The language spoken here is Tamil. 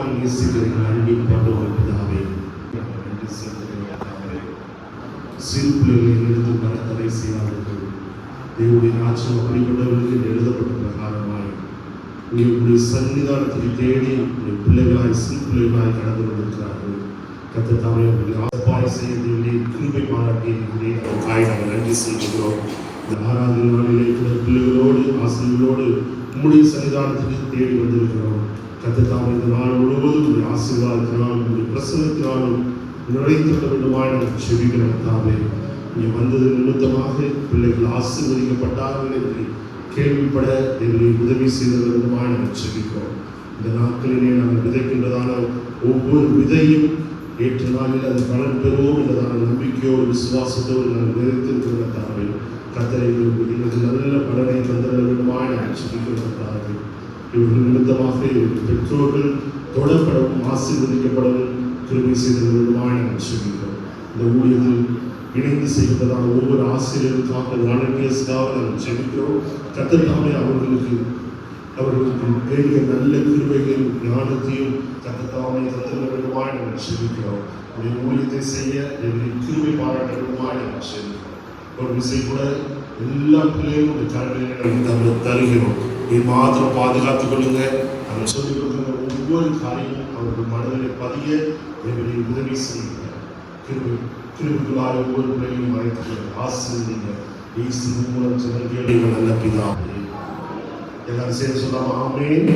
அன்பின் பரலோக பிதாவே, சிறு பிள்ளைகளிலிருந்து மனத்தடை செய்யாதவர்கள் தேவனுடைய ராஜ்யம் அப்படிப்பட்டவர்களுக்கு எழுதப்பட்ட பிரகாரமாய் உங்களுடைய சன்னிதானத்தை தேடி பிள்ளைகளாய் சிறு பிள்ளைகளாய் கடந்து கொண்டிருக்கிறார்கள். கர்த்தர் அவர்களை ஆசப்பாய் செய்ய தேவனுடைய கிருபை பாராட்டிய நாங்கள் நன்றி செய்கிறோம். இந்த ஆராதனை நாளிலே பிள்ளைகளோடு ஆசிரியர்களோடு உம்முடைய சன்னிதானத்துக்கு தேடி வந்திருக்கிறோம். கர்த்தர் இந்த நாள் முழுவதும் உடைய ஆசீர்வாதத்தினாலும் உடைய பிரசனத்தினாலும் நிறைந்திருக்க வேண்டுமாய் நாங்கள் செபிக்கிறோம். தாவே, இங்கே வந்தது நிமித்தமாக பிள்ளைகள் ஆசீர்வதிக்கப்பட்டார்கள் என்று கேள்விப்பட எங்களை உதவி செய்த வேண்டுமாய் நாங்கள் செபிக்கிறோம். இந்த நாட்களிலே நாங்கள் விதைக்கின்றதான ஒவ்வொரு விதையும் ஏற்ற நாளில் அது பலன் பெறுவோம் என்றதான நம்பிக்கையோடு விசுவாசத்தோடு நாங்கள் விதைத்திருக்கிற தாவே, கர்த்தர் எங்களுக்கு நல்ல பலனை தந்திர வேண்டுமாய் நாங்கள் செபிக்கிறோம். தாவே, இவர்கள் நிமித்தமாக பெற்றோர்கள் தொடப்படவும் ஆசீர்வதிக்கப்படவும் கிருபை செய்த வேண்டுமாய் நாங்கள் செபிக்கிறோம். இந்த ஊழியத்தில் இணைந்து செய்கின்றதான ஒவ்வொரு ஆசிரியருக்காக வாலண்டியர்ஸ்க்காக நாங்கள் செபிக்கிறோம். கர்த்தர் தாமே அவர்களுக்கு வேண்டிய நல்ல கிருபைகளையும் ஞானத்தையும் கர்த்தர் தாமே தந்திர வேண்டுமாய் நாங்கள் செபிக்கிறோம். அந்த ஊழியத்தை செய்ய எங்களை கிருபை பாராட்ட வேண்டுமாய் நாங்கள் செபிக்கிறோம். ஒரு விசை கூட எல்லா பிள்ளைகளும் ஒரு கல்வியை நாங்கள் தருகிறோம். நீ மாத்திரம் பாதுகாத்துக் கொள்ளுங்க. நாங்கள் சொல்லிக் கொடுக்கிற ஒவ்வொரு காரியமும் அவர்கள் மனதிலே பதிய எங்களை உதவி செய்யுங்க. கிருபைகளால் ஒவ்வொரு பிள்ளைகளையும் அழைத்து ஆசீர்வதிங்க. இயேசு மூலம் ஜெபம் கேளுங்கள் நல்ல பிதாவே. எல்லாரும் சேர்ந்து சொல்லாம ஆமென்.